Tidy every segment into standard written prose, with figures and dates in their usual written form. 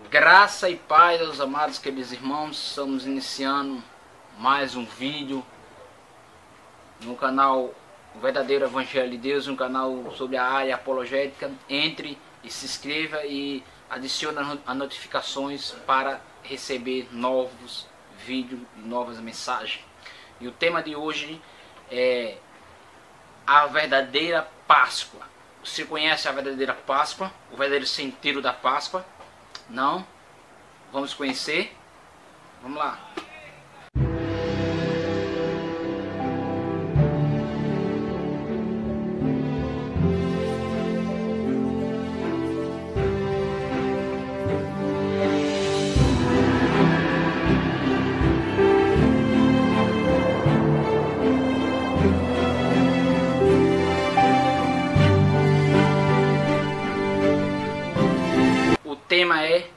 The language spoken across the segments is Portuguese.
Graça e paz aos amados queridos irmãos. Estamos iniciando mais um vídeo no canal O Verdadeiro Evangelho de Deus, um canal sobre a área apologética. Entre e se inscreva e adicione as notificações para receber novos vídeos e novas mensagens. E o tema de hoje é a verdadeira Páscoa. Você conhece a verdadeira Páscoa? O verdadeiro sentido da Páscoa? Não? Vamos conhecer? Vamos lá. O tema é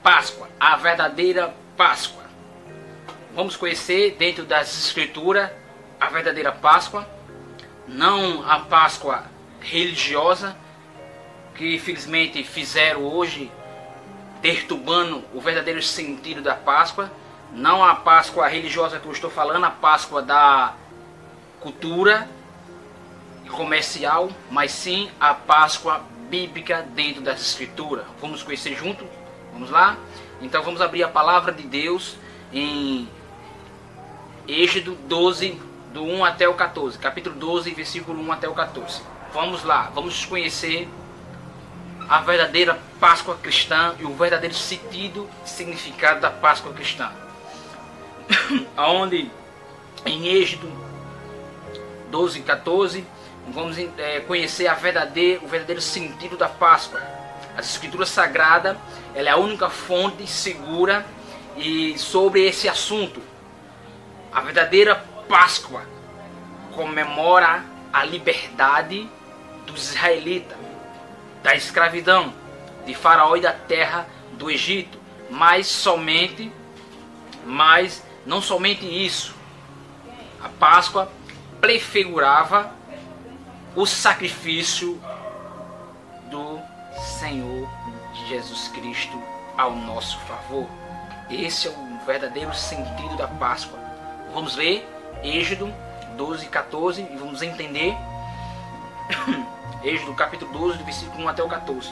Páscoa, a verdadeira Páscoa. Vamos conhecer dentro das Escrituras a verdadeira Páscoa, não a Páscoa religiosa que infelizmente fizeram hoje, perturbando o verdadeiro sentido da Páscoa, não a Páscoa religiosa que eu estou falando, a Páscoa da cultura comercial, mas sim a Páscoa bíblica dentro das Escrituras. Vamos conhecer junto? Vamos lá? Então vamos abrir a palavra de Deus em Êxodo 12, do 1 até o 14. Capítulo 12, versículo 1 até o 14. Vamos lá, vamos conhecer a verdadeira Páscoa cristã e o verdadeiro sentido e significado da Páscoa cristã. Onde em Êxodo 12, 14, vamos conhecer o verdadeiro sentido da Páscoa. A Escritura Sagrada, ela é a única fonte segura e sobre esse assunto. A verdadeira Páscoa comemora a liberdade dos israelitas da escravidão de Faraó e da terra do Egito, mas não somente isso. A Páscoa prefigurava o sacrifício do Senhor Jesus Cristo ao nosso favor. Esse é o verdadeiro sentido da Páscoa. Vamos ler Êxodo 12, 14 e vamos entender Êxodo capítulo 12, do versículo 1 até o 14.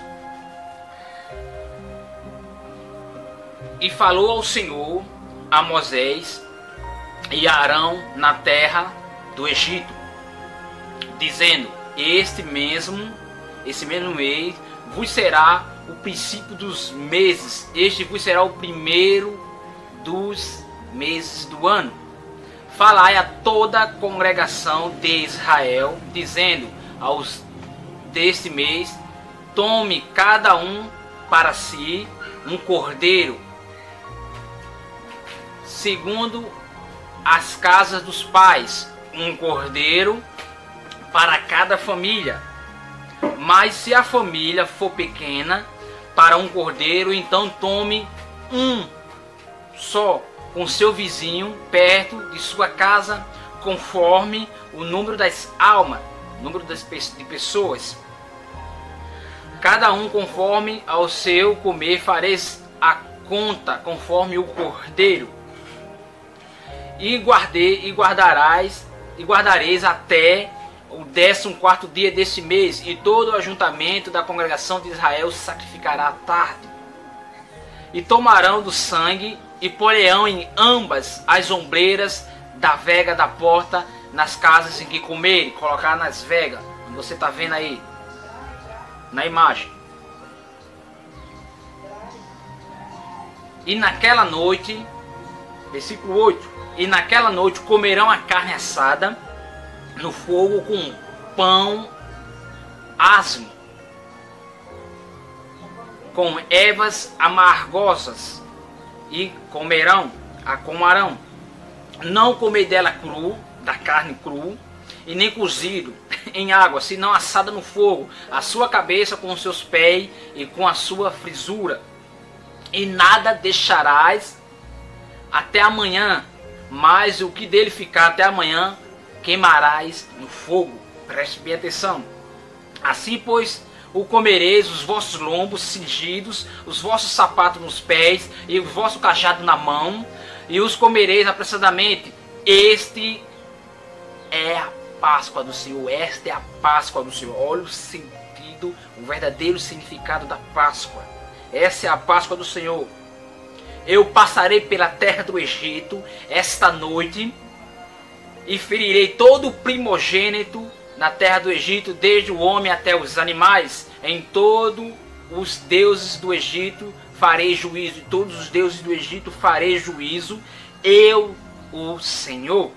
E falou ao Senhor a Moisés e a Arão na terra do Egito, dizendo: Este mesmo mês vos será o princípio dos meses, este vos será o primeiro dos meses do ano. Falai a toda a congregação de Israel, dizendo aos deste mês: tome cada um para si um cordeiro, segundo as casas dos pais, um cordeiro para cada família. Mas se a família for pequena para um cordeiro, então tome um só com seu vizinho perto de sua casa, conforme o número das almas, número de pessoas. Cada um conforme ao seu comer fareis a conta conforme o cordeiro. E guardareis até o 14º dia deste mês, e todo o ajuntamento da congregação de Israel sacrificará à tarde. E tomarão do sangue e porão em ambas as ombreiras da vega da porta nas casas em que comerem. Colocar nas vegas, como você está vendo aí na imagem. E naquela noite, versículo 8, e naquela noite comerão a carne assada no fogo com pão asmo, com ervas amargosas, e comerão. Não comer dela cru, da carne cru, e nem cozido em água, senão assada no fogo, a sua cabeça com os seus pés e com a sua frisura. E nada deixarás até amanhã, mas o que dele ficar até amanhã queimarás no fogo. Preste bem atenção. Assim, pois, o comereis, os vossos lombos cingidos, os vossos sapatos nos pés e o vosso cajado na mão, e os comereis apressadamente. Este é a Páscoa do Senhor, esta é a Páscoa do Senhor. Olha o sentido, o verdadeiro significado da Páscoa. Essa é a Páscoa do Senhor. Eu passarei pela terra do Egito esta noite e ferirei todo o primogênito na terra do Egito, desde o homem até os animais. Em todos os deuses do Egito farei juízo, e todos os deuses do Egito farei juízo, eu, o Senhor.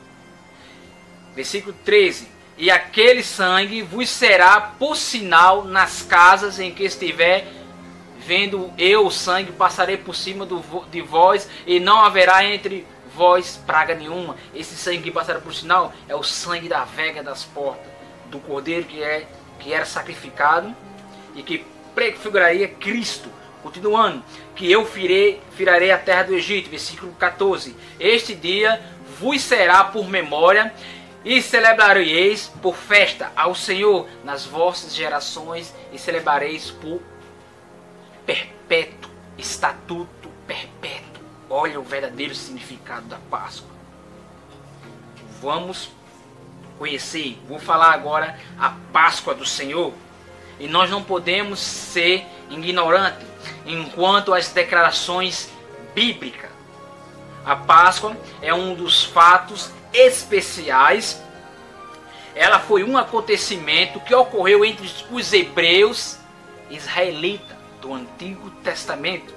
Versículo 13. E aquele sangue vos será por sinal nas casas em que estiver. Vendo eu o sangue, passarei por cima de vós, e não haverá entre vós praga nenhuma. Esse sangue que passará por sinal é o sangue da vega das portas, do cordeiro que era sacrificado e que prefiguraria Cristo. Continuando, que eu firarei a terra do Egito. Versículo 14. Este dia vos será por memória, e celebrareis por festa ao Senhor nas vossas gerações, e celebrareis por perpétuo, estatuto perpétuo. Olha o verdadeiro significado da Páscoa. Vamos conhecer, vou falar agora a Páscoa do Senhor. E nós não podemos ser ignorantes enquanto às declarações bíblicas. A Páscoa é um dos fatos especiais. Ela foi um acontecimento que ocorreu entre os hebreus israelitas do Antigo Testamento.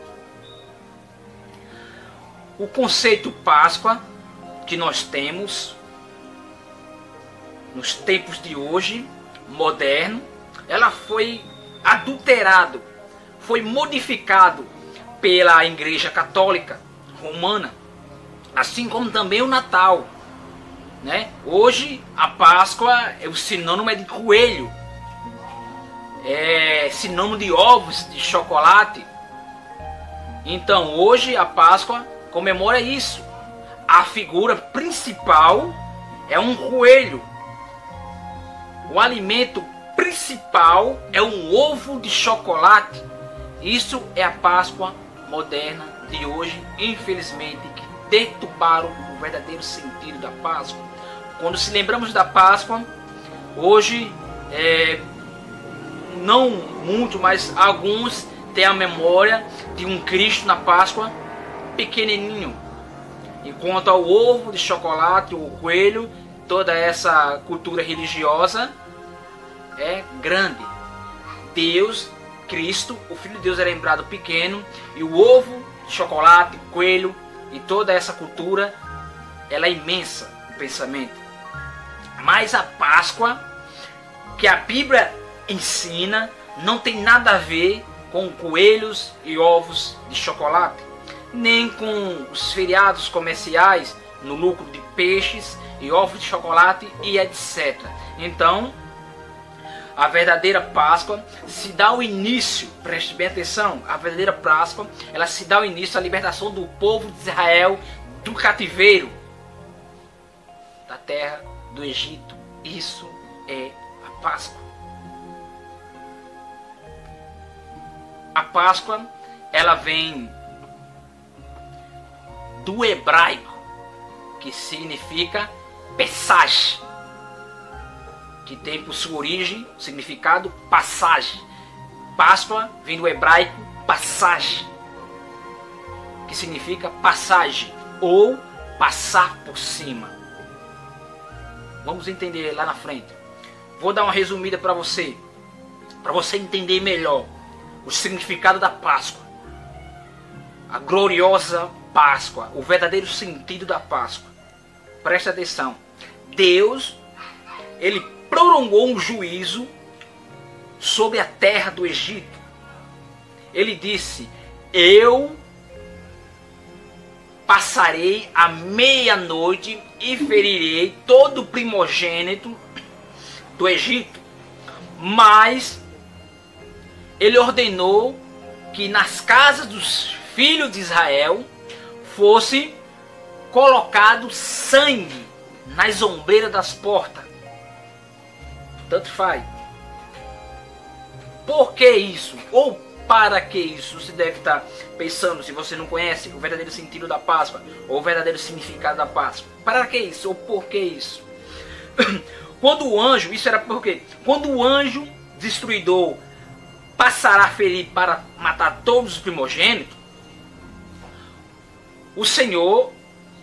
O conceito Páscoa que nós temos nos tempos de hoje, moderno, ela foi adulterado, foi modificado pela Igreja Católica Romana, assim como também o Natal, né? Hoje a Páscoa, o sinônimo é de coelho, é sinônimo de ovos de chocolate. Então hoje a Páscoa comemora isso. A figura principal é um coelho. O alimento principal é um ovo de chocolate. Isso é a Páscoa moderna de hoje, infelizmente, que deturparam o verdadeiro sentido da Páscoa. Quando se lembramos da Páscoa, hoje não muito, mas alguns têm a memória de um Cristo na Páscoa pequenininho, enquanto ao ovo de chocolate, o coelho, toda essa cultura religiosa é grande. Deus, Cristo, o Filho de Deus é lembrado pequeno, e o ovo de chocolate, coelho e toda essa cultura, ela é imensa no pensamento. Mas a Páscoa que a Bíblia ensina não tem nada a ver com coelhos e ovos de chocolate, nem com os feriados comerciais no lucro de peixes e ovos de chocolate e etc. Então, a verdadeira Páscoa se dá o início, preste bem atenção, a verdadeira Páscoa, ela se dá o início à libertação do povo de Israel do cativeiro, da terra do Egito. Isso é a Páscoa. A Páscoa, ela vem do hebraico, que significa Pesach, que tem por sua origem o significado passagem. Páscoa vem do hebraico passagem, que significa passagem ou passar por cima. Vamos entender lá na frente. Vou dar uma resumida para você entender melhor o significado da Páscoa, a gloriosa Páscoa, o verdadeiro sentido da Páscoa. Presta atenção. Deus, ele prolongou um juízo sobre a terra do Egito. Ele disse: eu passarei a meia-noite e ferirei todo o primogênito do Egito. Mas ele ordenou que nas casas dos filhos de Israel fosse colocado sangue nas ombreiras das portas. Tanto faz. por que isso? Ou para que isso? Você deve estar pensando, se você não conhece o verdadeiro sentido da Páscoa, ou o verdadeiro significado da Páscoa. Para que isso? Ou por que isso? Quando o anjo, isso era porque, quando o anjo destruidor passará a ferir para matar todos os primogênitos, o Senhor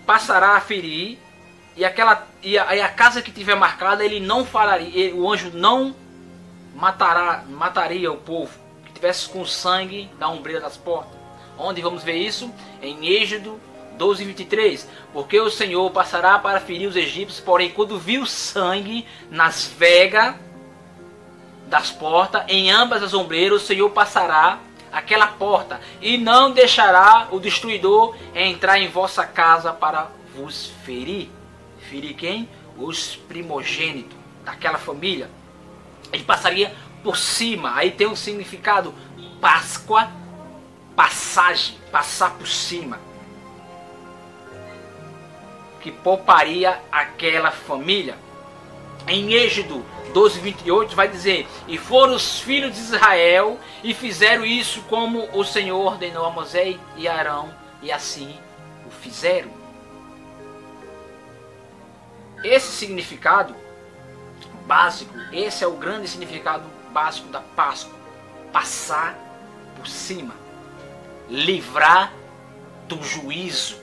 passará a ferir, e a casa que tiver marcada, ele não falaria, o anjo não mataria o povo que tivesse com sangue da ombreira das portas. Onde vamos ver isso? Em Êxodo 12:23. Porque o Senhor passará para ferir os egípcios, porém quando viu sangue nas vegas das portas, em ambas as ombreiras, o Senhor passará aquela porta e não deixará o destruidor entrar em vossa casa para vos ferir. Ferir quem? Os primogênitos daquela família. Ele passaria por cima. Aí tem um significado: Páscoa, passagem, passar por cima, que pouparia aquela família. Em Êxodo 12:28 vai dizer: e foram os filhos de Israel e fizeram isso como o Senhor ordenou a Moisés e a Arão, e assim o fizeram. Esse significado básico, esse é o grande significado básico da Páscoa: passar por cima, livrar do juízo,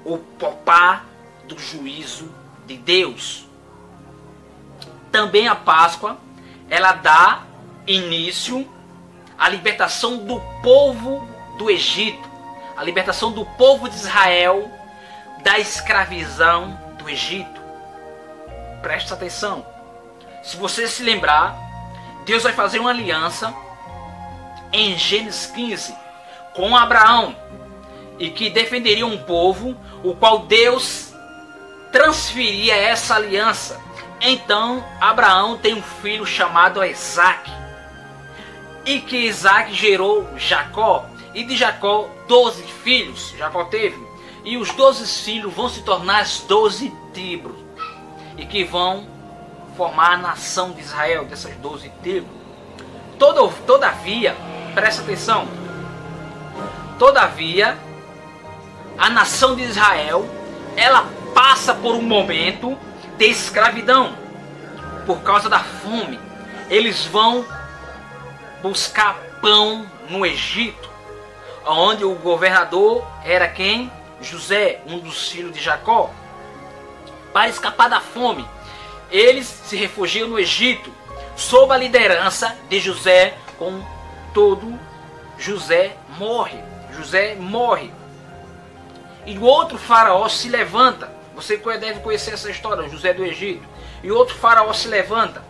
ou poupar do juízo de Deus. Também a Páscoa, ela dá início à libertação do povo do Egito, a libertação do povo de Israel da escravidão do Egito. Preste atenção. Se você se lembrar, Deus vai fazer uma aliança em Gênesis 15 com Abraão, e que defenderia um povo, o qual Deus transferia essa aliança. Então Abraão tem um filho chamado Isaac, e que Isaac gerou Jacó, e de Jacó 12 filhos Jacó teve, e os 12 filhos vão se tornar as 12 tribos, e que vão formar a nação de Israel, dessas 12 tribos. Todavia, presta atenção, todavia a nação de Israel, ela passa por um momento de escravidão por causa da fome. Eles vão buscar pão no Egito, onde o governador era quem? José, um dos filhos de Jacó. Para escapar da fome, eles se refugiam no Egito, sob a liderança de José. Contudo, José morre. E o outro faraó se levanta. Você deve conhecer essa história, José do Egito. E outro faraó se levanta,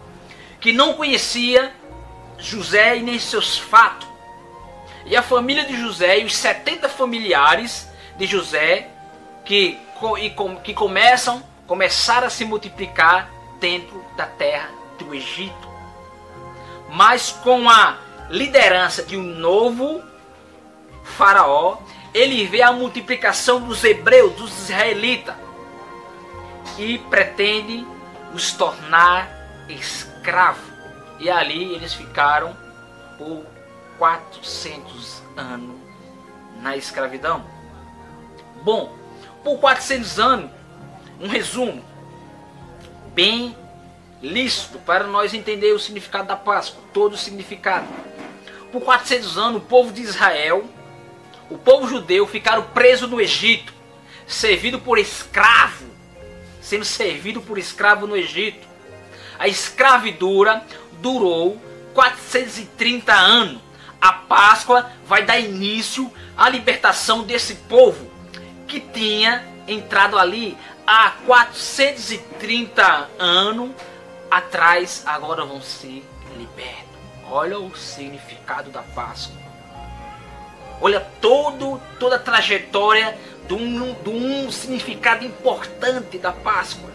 que não conhecia José e nem seus fatos. E a família de José e os 70 familiares de José que começaram a se multiplicar dentro da terra do Egito. Mas com a liderança de um novo faraó, ele vê a multiplicação dos hebreus, dos israelitas, e pretende os tornar escravos. E ali eles ficaram por 400 anos na escravidão. Bom, por 400 anos, um resumo bem lícito para nós entender o significado da Páscoa, todo o significado. Por 400 anos, o povo de Israel, o povo judeu, ficaram presos no Egito, sendo servido por escravo no Egito. A escravidura durou 430 anos. A Páscoa vai dar início à libertação desse povo que tinha entrado ali há 430 anos atrás. Agora vão ser libertos. Olha o significado da Páscoa. Olha toda a trajetória de um significado importante da Páscoa.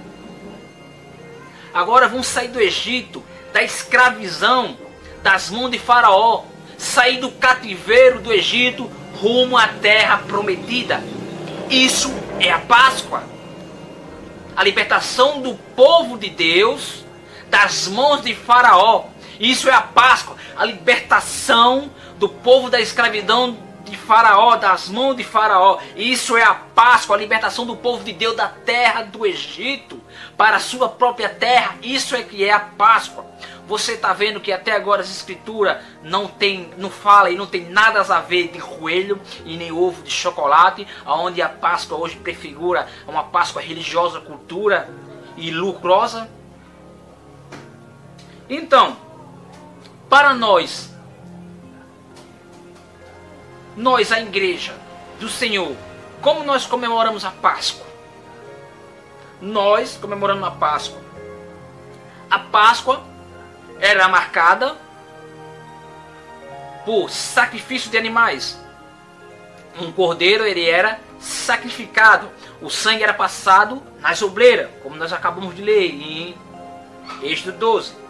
Agora vão sair do Egito, da escravidão, das mãos de Faraó, sair do cativeiro do Egito rumo à terra prometida. Isso é a Páscoa. A libertação do povo de Deus das mãos de Faraó Isso é a Páscoa, a libertação do povo da escravidão de Faraó, das mãos de Faraó. Isso é a Páscoa, a libertação do povo de Deus da terra do Egito para a sua própria terra. Isso é que é a Páscoa. Você está vendo que até agora as escrituras não fala e não tem nada a ver de coelho e nem ovo de chocolate, onde a Páscoa hoje prefigura uma Páscoa religiosa, cultura e lucrosa. Então, para nós, a igreja do Senhor, como nós comemoramos a Páscoa? Nós comemoramos a Páscoa. A Páscoa era marcada por sacrifício de animais. Um cordeiro, ele era sacrificado. O sangue era passado nas obreiras, como nós acabamos de ler em Êxodo 12.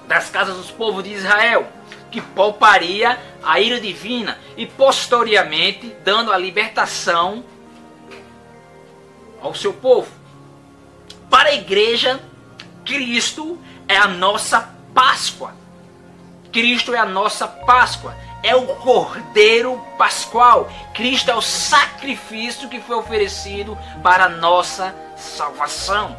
Das casas dos povos de Israel, que pouparia a ira divina e posteriormente dando a libertação ao seu povo. Para a igreja, Cristo é a nossa Páscoa. Cristo é a nossa Páscoa. É o Cordeiro Pascual. Cristo é o sacrifício que foi oferecido para a nossa salvação.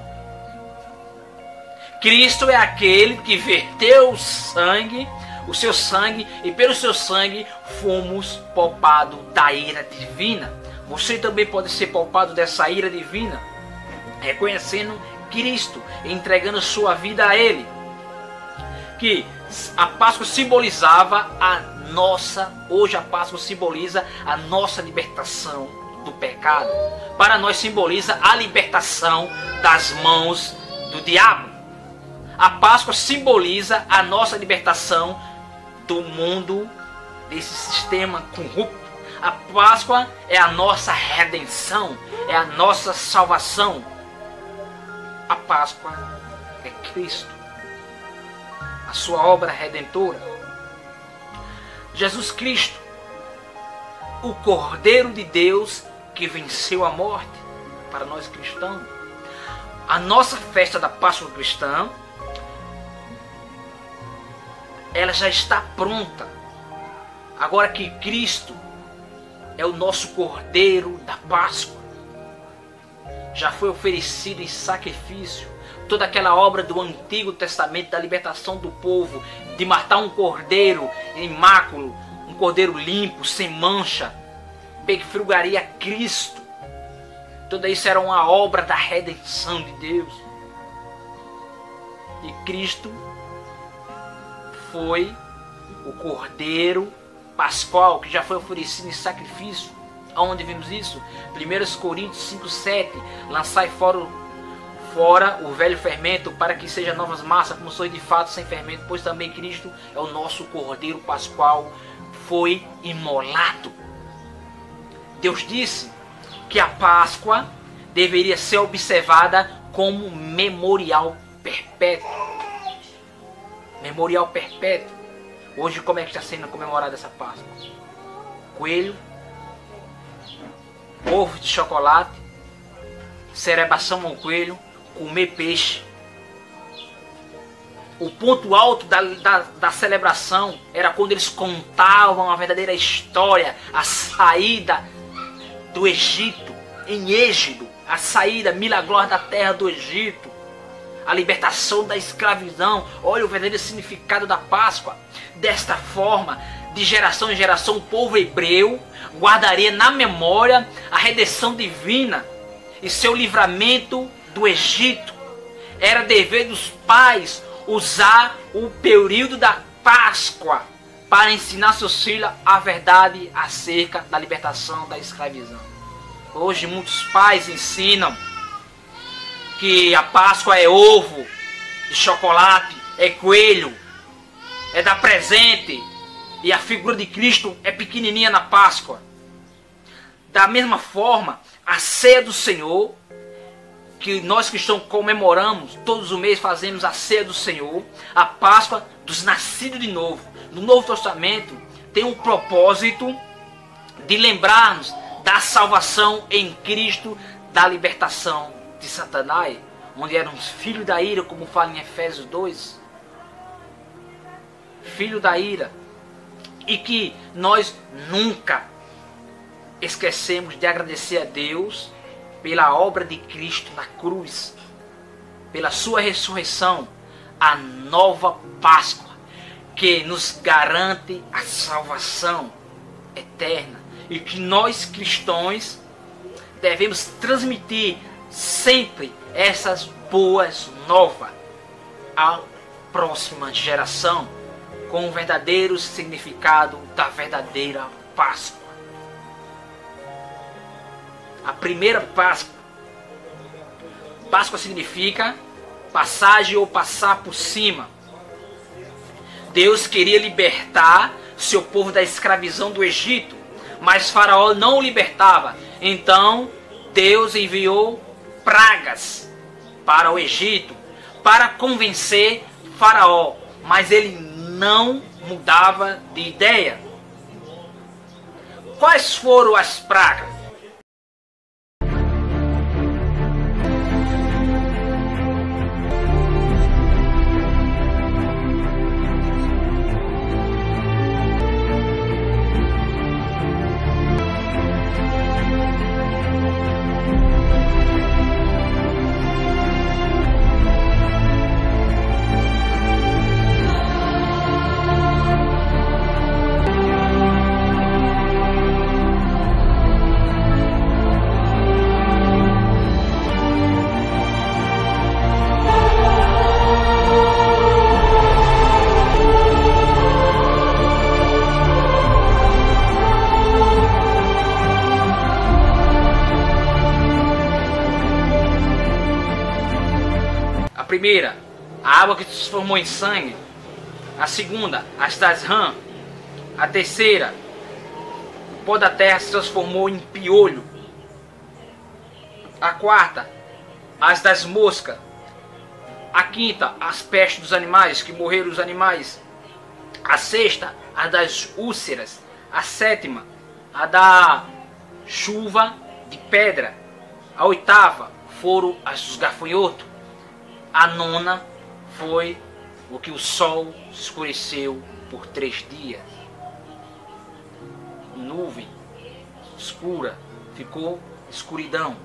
Cristo é aquele que verteu o seu sangue, e pelo seu sangue fomos poupados da ira divina. Você também pode ser poupado dessa ira divina, reconhecendo Cristo, entregando sua vida a Ele. Que a Páscoa simbolizava hoje a Páscoa simboliza a nossa libertação do pecado. Para nós simboliza a libertação das mãos do diabo. A Páscoa simboliza a nossa libertação do mundo, desse sistema corrupto. A Páscoa é a nossa redenção, é a nossa salvação. A Páscoa é Cristo, a sua obra redentora. Jesus Cristo, o Cordeiro de Deus que venceu a morte para nós cristãos. A nossa festa da Páscoa cristã, ela já está pronta. Agora que Cristo é o nosso Cordeiro da Páscoa, já foi oferecido em sacrifício. Toda aquela obra do Antigo Testamento da libertação do povo, de matar um cordeiro imáculo, um cordeiro limpo, sem mancha, prefiguraria Cristo. Tudo isso era uma obra da redenção de Deus. E Cristo foi o Cordeiro Pascual, que já foi oferecido em sacrifício. Aonde vimos isso? 1 Coríntios 5:7. Lançai fora o velho fermento, para que seja novas massas, como sois de fato sem fermento, pois também Cristo é o nosso Cordeiro Pascual, foi imolado. Deus disse que a Páscoa deveria ser observada como memorial perpétuo. Memorial perpétuo. Hoje, como é que está sendo comemorada essa Páscoa? Coelho, ovo de chocolate, celebração ao coelho, comer peixe. O ponto alto da celebração era quando eles contavam a verdadeira história, a saída do Egito, em Êxodo, a saída milagrosa da terra do Egito, a libertação da escravidão. Olha o verdadeiro significado da Páscoa. Desta forma, de geração em geração, o povo hebreu guardaria na memória a redenção divina e seu livramento do Egito. Era dever dos pais usar o período da Páscoa para ensinar seus filhos a verdade acerca da libertação da escravidão. Hoje muitos pais ensinam que a Páscoa é ovo de chocolate, é coelho, é dar presente, e a figura de Cristo é pequenininha na Páscoa. Da mesma forma, a ceia do Senhor, que nós cristãos comemoramos, todos os meses fazemos a ceia do Senhor, a Páscoa dos nascidos de novo. No Novo Testamento tem um propósito de lembrarmos da salvação em Cristo, da libertação de Satanás, onde eram os filhos da ira, como fala em Efésios 2. filho da ira, e que nós nunca esquecemos de agradecer a Deus pela obra de Cristo na cruz, pela sua ressurreição, a nova Páscoa, que nos garante a salvação eterna, e que nós cristãos devemos transmitir sempre essas boas novas à próxima geração, com o verdadeiro significado da verdadeira Páscoa. A primeira Páscoa. Páscoa significa passagem ou passar por cima. Deus queria libertar seu povo da escravidão do Egito, mas Faraó não o libertava. Então Deus enviou pragas para o Egito para convencer Faraó, mas ele não mudava de ideia. Quais foram as pragas? A primeira, a água que se transformou em sangue. A segunda, as das rãs. A terceira, o pó da terra se transformou em piolho. A quarta, as das moscas. A quinta, as pestes dos animais, que morreram os animais. A sexta, a das úlceras. A sétima, a da chuva de pedra. A oitava foram as dos gafanhotos. A nona foi o que o sol escureceu por 3 dias. Nuvem escura, ficou escuridão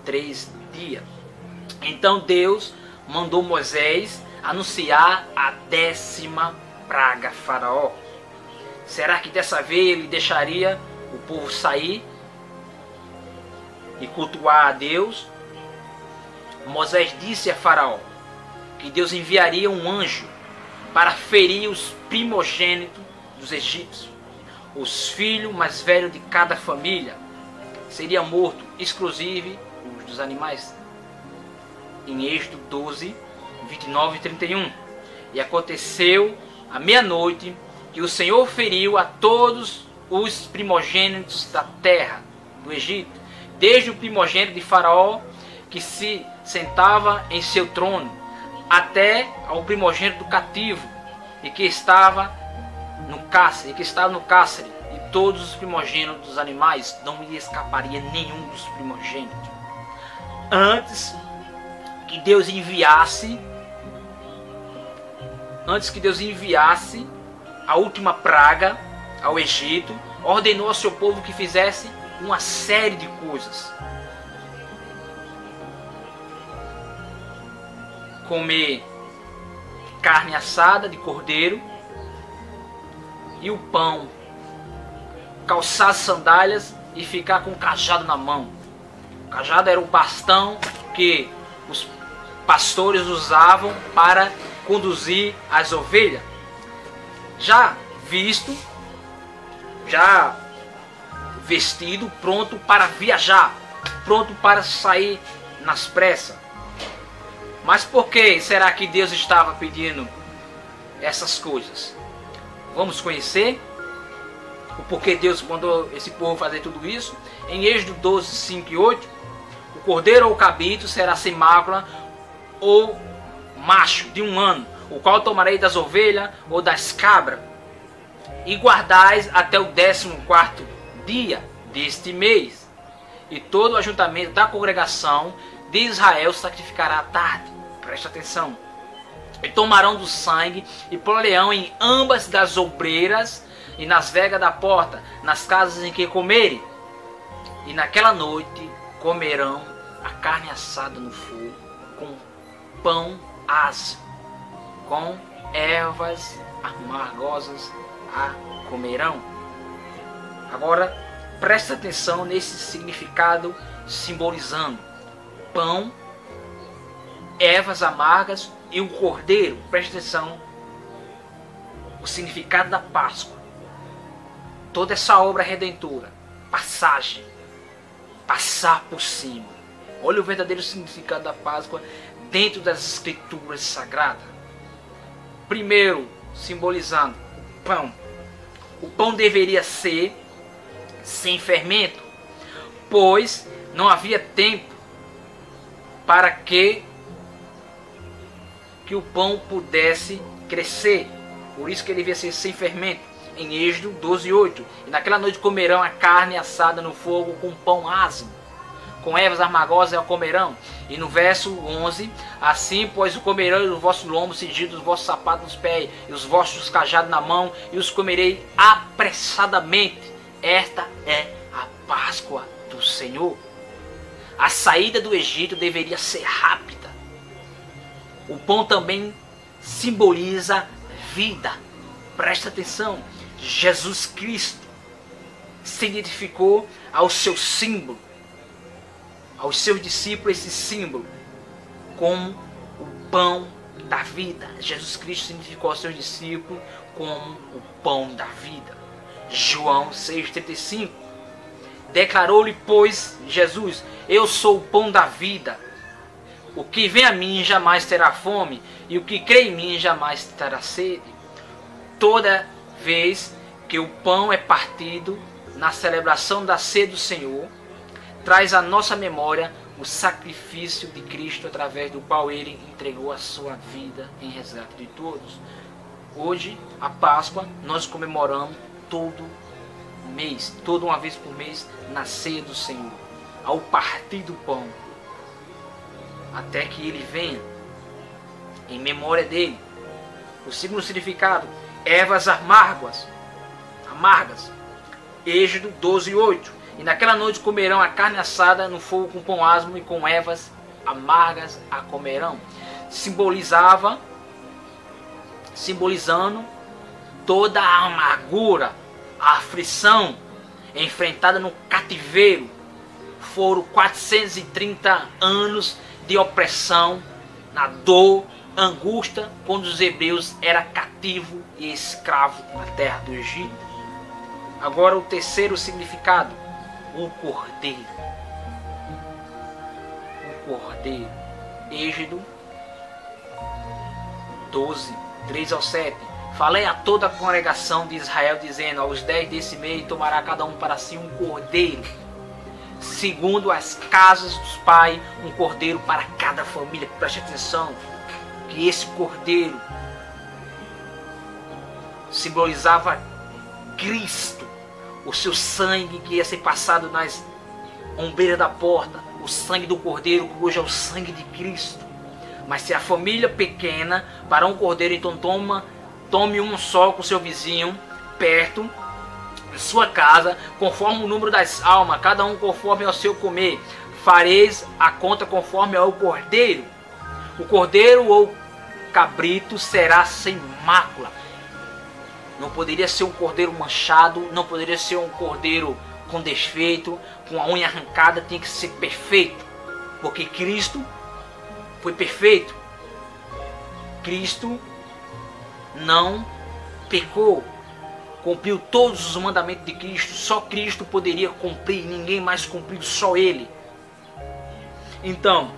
3 dias. Então Deus mandou Moisés anunciar a 10ª praga a Faraó. Será que dessa vez ele deixaria o povo sair e cultuar a Deus? Moisés disse a Faraó que Deus enviaria um anjo para ferir os primogênitos dos egípcios. Os filhos mais velhos de cada família seriam mortos, exclusive os dos animais. Em Êxodo 12, 29 e 31. E aconteceu à meia-noite que o Senhor feriu a todos os primogênitos da terra do Egito, desde o primogênito de Faraó, que se sentava em seu trono, até ao primogênito do cativo, e que estava no cárcere, e todos os primogênitos dos animais, não lhe escaparia nenhum dos primogênitos. Antes que Deus enviasse a última praga ao Egito, ordenou ao seu povo que fizesse uma série de coisas. Comer carne assada de cordeiro e o pão, calçar sandálias e ficar com o cajado na mão. O cajado era o bastão que os pastores usavam para conduzir as ovelhas. Já vestido, pronto para viajar, pronto para sair nas pressas. Mas por que será que Deus estava pedindo essas coisas? Vamos conhecer o porquê Deus mandou esse povo fazer tudo isso. Em Êxodo 12, 5 e 8, o cordeiro ou o cabrito será sem mácula ou macho de 1 ano, o qual tomarei das ovelhas ou das cabras, e guardais até o 14º dia deste mês, e todo o ajuntamento da congregação de Israel sacrificará à tarde. Preste atenção. E tomarão do sangue e porão em ambas das ombreiras e nas vegas da porta, nas casas em que comerem. E naquela noite comerão a carne assada no fogo, com pão ácido, com ervas amargosas a comerão. Agora presta atenção nesse significado simbolizando pão, ervas amargas e o cordeiro. Presta atenção o significado da Páscoa. Toda essa obra redentora, passagem, passar por cima. Olha o verdadeiro significado da Páscoa dentro das Escrituras Sagradas. Primeiro, simbolizando o pão. O pão deveria ser sem fermento, pois não havia tempo para que o pão pudesse crescer. Por isso que ele devia ser sem fermento. Em Êxodo 12:8. E naquela noite comerão a carne assada no fogo com pão ázimo, com ervas amargosas a comerão. E no verso 11, assim pois o comerão e os vossos lombos cingidos, os vossos sapatos nos pés, e os vossos cajados na mão, e os comerei apressadamente. Esta é a Páscoa do Senhor. A saída do Egito deveria ser rápida. O pão também simboliza vida. Presta atenção. Jesus Cristo se identificou ao seu símbolo, aos seus discípulos, esse símbolo como o pão da vida. Jesus Cristo se identificou aos seus discípulos como o pão da vida. João 6,35. Declarou-lhe, pois, Jesus: eu sou o pão da vida. O que vem a mim jamais terá fome, e o que crê em mim jamais terá sede. Toda vez que o pão é partido na celebração da ceia do Senhor, traz à nossa memória o sacrifício de Cristo, através do qual ele entregou a sua vida em resgate de todos. Hoje, a Páscoa, nós comemoramos todo mês, toda uma vez por mês, na ceia do Senhor, ao partir do pão, até que ele venha, em memória dele. O segundo significado: ervas amargas. Êxodo 12:8. E naquela noite comerão a carne assada no fogo com pão ázimo e com ervas amargas a comerão. Simbolizando toda a amargura, a aflição enfrentada no cativeiro. Foram 430 anos de opressão, na dor, angústia, quando os hebreus eram cativos e escravos na terra do Egito. Agora o terceiro significado: o cordeiro. O cordeiro. Êxodo 12:3-7. Falei a toda a congregação de Israel, dizendo: aos 10 desse mês tomará cada um para si um cordeiro, segundo as casas dos pais, um cordeiro para cada família. Preste atenção, que esse cordeiro simbolizava Cristo, o seu sangue que ia ser passado nas ombreiras da porta, o sangue do cordeiro, que hoje é o sangue de Cristo. Mas se a família pequena, para um cordeiro, então tome um só com seu vizinho perto de sua casa, conforme o número das almas, cada um conforme ao seu comer. Fareis a conta conforme ao cordeiro. O cordeiro ou cabrito será sem mácula. Não poderia ser um cordeiro manchado, não poderia ser um cordeiro com defeito, com a unha arrancada, tinha que ser perfeito, porque Cristo foi perfeito. Cristo não pecou, cumpriu todos os mandamentos de Cristo. Só Cristo poderia cumprir, ninguém mais cumpriu, só Ele. Então,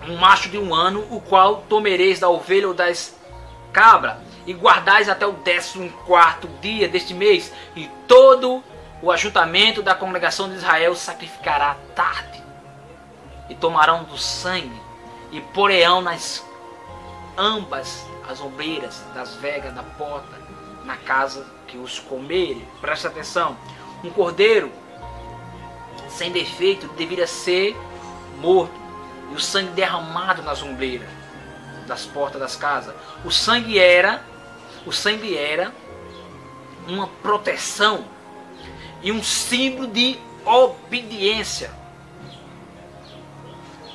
um macho de 1 ano, o qual tomareis da ovelha ou das cabras, e guardais até o 14º dia deste mês, e todo o ajuntamento da congregação de Israel sacrificará à tarde, e tomarão do sangue, e porão nas ambas as ombreiras das vegas da porta, na casa que os comerem. Presta atenção, um cordeiro sem defeito deveria ser morto, e o sangue derramado nas ombreiras das portas das casas. O sangue era uma proteção e um símbolo de obediência.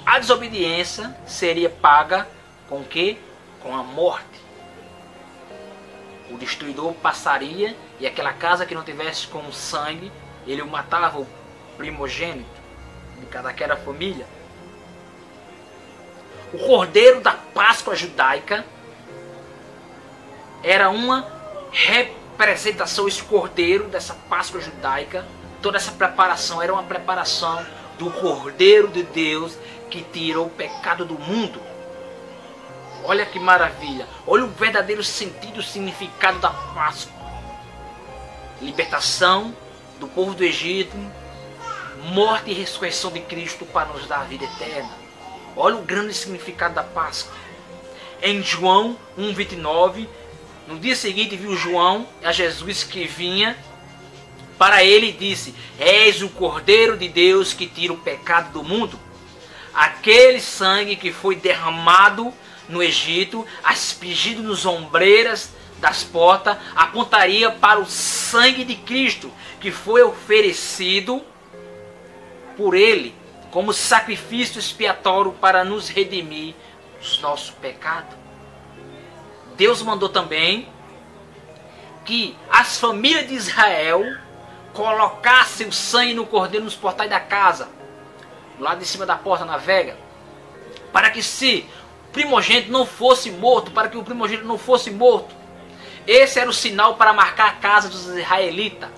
A desobediência seria paga com o quê? Com a morte. O destruidor passaria e aquela casa que não tivesse com sangue, ele matava o primogênito de cada família. O cordeiro da Páscoa judaica era uma representação, esse cordeiro dessa Páscoa judaica, toda essa preparação era uma preparação do Cordeiro de Deus que tirou o pecado do mundo. Olha que maravilha, olha o verdadeiro sentido, o significado da Páscoa. Libertação do povo do Egito, morte e ressurreição de Cristo para nos dar a vida eterna. Olha o grande significado da Páscoa. Em João 1,29, no dia seguinte viu João a Jesus que vinha para ele e disse: És o Cordeiro de Deus que tira o pecado do mundo. Aquele sangue que foi derramado no Egito, aspergido nos ombreiras das portas, apontaria para o sangue de Cristo, que foi oferecido por ele como sacrifício expiatório para nos redimir dos nossos pecados. Deus mandou também que as famílias de Israel colocassem o sangue no cordeiro nos portais da casa, lá de cima da porta na vega, para que se o primogênito não fosse morto, esse era o sinal para marcar a casa dos israelitas.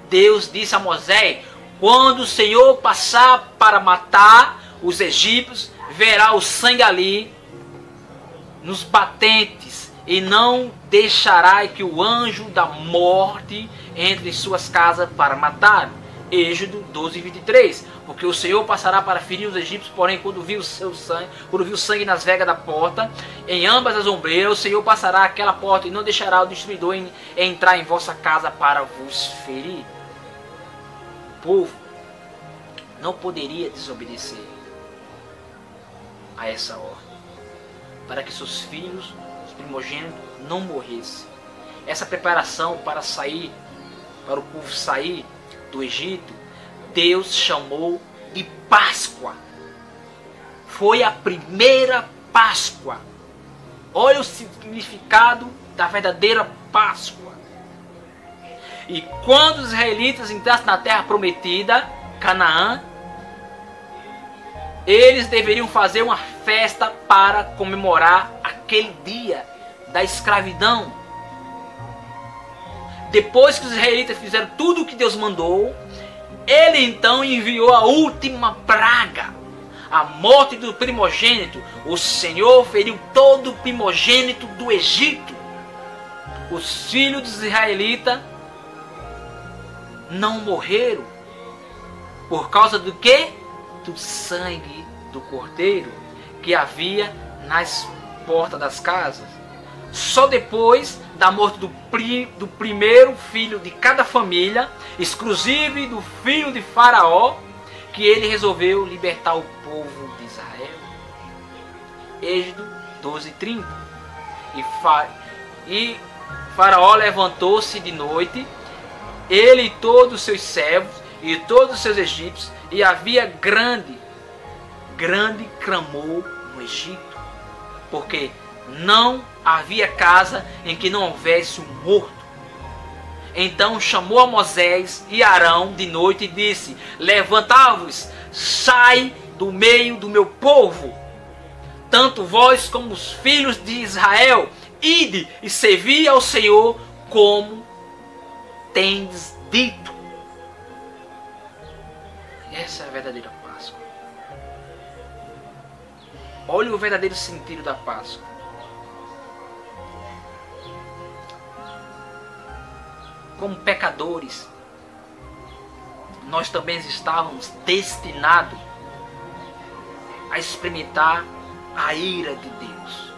Deus disse a Moisés: quando o Senhor passar para matar os egípcios, verá o sangue ali nos batentes, e não deixará que o anjo da morte entre em suas casas para matar. Êxodo 12:23. Porque o Senhor passará para ferir os egípcios, porém quando viu o sangue nas vegas da porta, em ambas as ombreiras, o Senhor passará aquela porta e não deixará o destruidor entrar em vossa casa para vos ferir. O povo não poderia desobedecer a essa ordem, para que seus filhos, os primogênitos, não morressem. Essa preparação para o povo sair do Egito, Deus chamou de Páscoa. Foi a primeira Páscoa. Olha o significado da verdadeira Páscoa. E quando os israelitas entrassem na terra prometida, Canaã, eles deveriam fazer uma festa para comemorar aquele dia da escravidão. Depois que os israelitas fizeram tudo o que Deus mandou, ele então enviou a última praga, a morte do primogênito. O Senhor feriu todo o primogênito do Egito. Os filhos dos israelitas não morreram. Por causa do quê? Do sangue do cordeiro que havia nas portas das casas. Só depois da morte do primeiro filho de cada família, exclusive do filho de Faraó, que ele resolveu libertar o povo de Israel. Êxodo 12:30. E Faraó levantou-se de noite, ele e todos os seus servos e todos os seus egípcios, e havia grande clamor no Egito, porque não havia casa em que não houvesse um morto. Então chamou a Moisés e Arão de noite e disse: levantai-vos, sai do meio do meu povo, tanto vós como os filhos de Israel, ide e servi ao Senhor como tendes dito. Essa é a verdadeira Páscoa. Olha o verdadeiro sentido da Páscoa. Como pecadores, nós também estávamos destinados a experimentar a ira de Deus.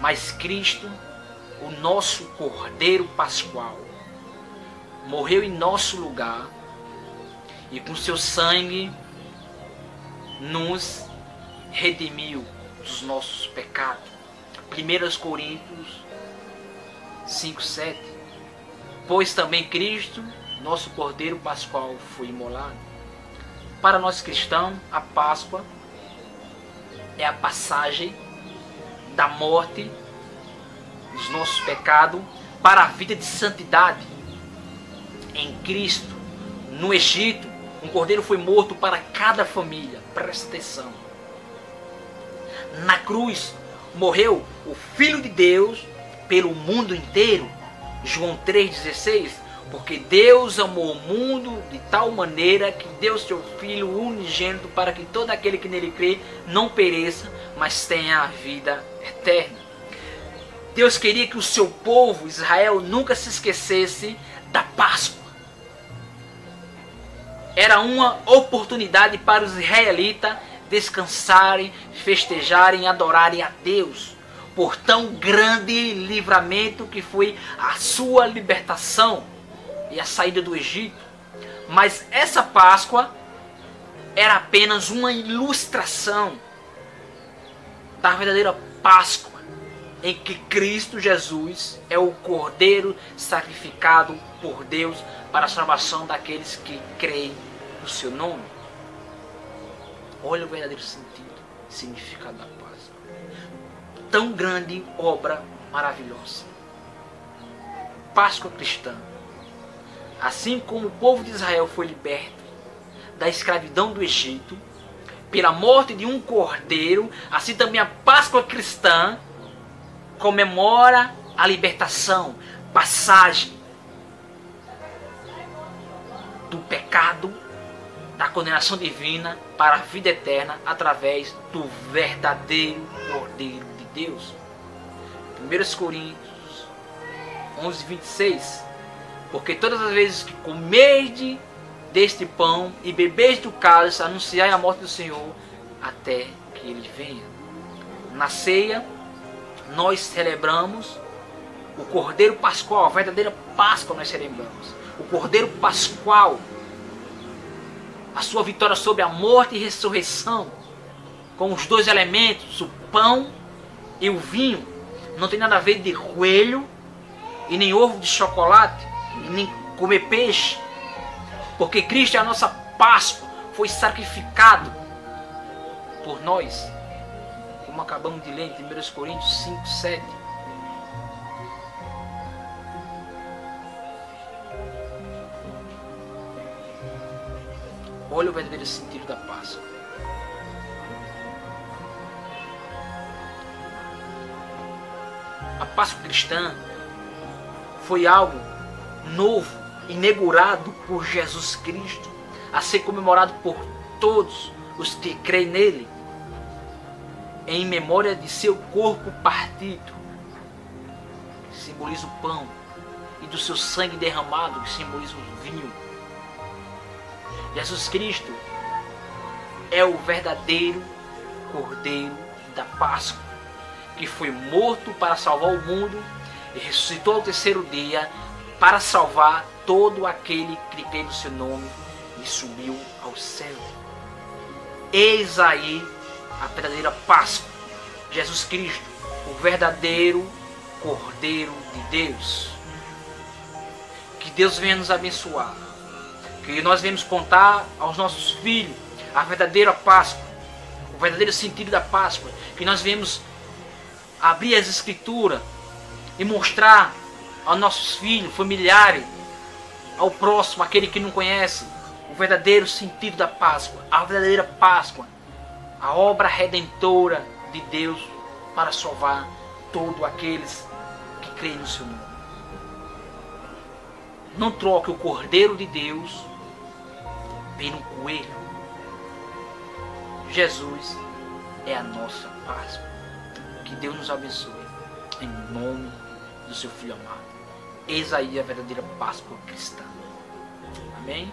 Mas Cristo, o nosso Cordeiro Pascual, morreu em nosso lugar e com seu sangue nos redimiu dos nossos pecados. 1 Coríntios 5:7. Pois também Cristo, nosso Cordeiro Pascual, foi imolado. Para nós cristãos, a Páscoa é a passagem da morte dos nossos pecados para a vida de santidade. Em Cristo, no Egito, um cordeiro foi morto para cada família. Presta atenção. Na cruz morreu o Filho de Deus pelo mundo inteiro. João 3,16. Porque Deus amou o mundo de tal maneira que deu seu Filho unigênito para que todo aquele que nele crê não pereça, mas tenha a vida eterna. Deus queria que o seu povo, Israel, nunca se esquecesse da Páscoa. Era uma oportunidade para os israelitas descansarem, festejarem, adorarem a Deus por tão grande livramento que foi a sua libertação e a saída do Egito. Mas essa Páscoa era apenas uma ilustração da verdadeira Páscoa, em que Cristo Jesus é o Cordeiro sacrificado por Deus para a salvação daqueles que creem no seu nome. Olha o verdadeiro sentido e significado da Páscoa. Tão grande obra maravilhosa. Páscoa cristã. Assim como o povo de Israel foi liberto da escravidão do Egito, pela morte de um cordeiro, assim também a Páscoa cristã comemora a libertação, passagem do pecado, da condenação divina para a vida eterna através do verdadeiro Cordeiro de Deus. 1 Coríntios 11:26. Porque todas as vezes que comerdes deste pão e bebeis do cálice, anunciai a morte do Senhor até que ele venha. Na ceia, nós celebramos o Cordeiro Pascual, a verdadeira Páscoa nós celebramos. O Cordeiro Pascual, a sua vitória sobre a morte e ressurreição, com os dois elementos, o pão e o vinho. Não tem nada a ver de coelho e nem ovo de chocolate, nem comer peixe, porque Cristo é a nossa Páscoa, foi sacrificado por nós, como acabamos de ler em 1 Coríntios 5:7. Olha o verdadeiro sentido da Páscoa. A Páscoa cristã foi algo novo, inaugurado por Jesus Cristo, a ser comemorado por todos os que creem nele, em memória de seu corpo partido, que simboliza o pão, e do seu sangue derramado, que simboliza o vinho. Jesus Cristo é o verdadeiro Cordeiro da Páscoa, que foi morto para salvar o mundo e ressuscitou ao terceiro dia para salvar todo aquele que crê no seu nome e subiu ao céu. Eis aí a verdadeira Páscoa, Jesus Cristo, o verdadeiro Cordeiro de Deus. Que Deus venha nos abençoar, que nós venhamos contar aos nossos filhos a verdadeira Páscoa, o verdadeiro sentido da Páscoa, que nós venhamos abrir as Escrituras e mostrar aos nossos filhos, familiares, ao próximo, aquele que não conhece, o verdadeiro sentido da Páscoa, a verdadeira Páscoa, a obra redentora de Deus para salvar todos aqueles que creem no seu nome. Não troque o Cordeiro de Deus pelo coelho. Jesus é a nossa Páscoa. Que Deus nos abençoe. Em nome do seu Filho amado. Eis aí a verdadeira Páscoa cristã. Amém?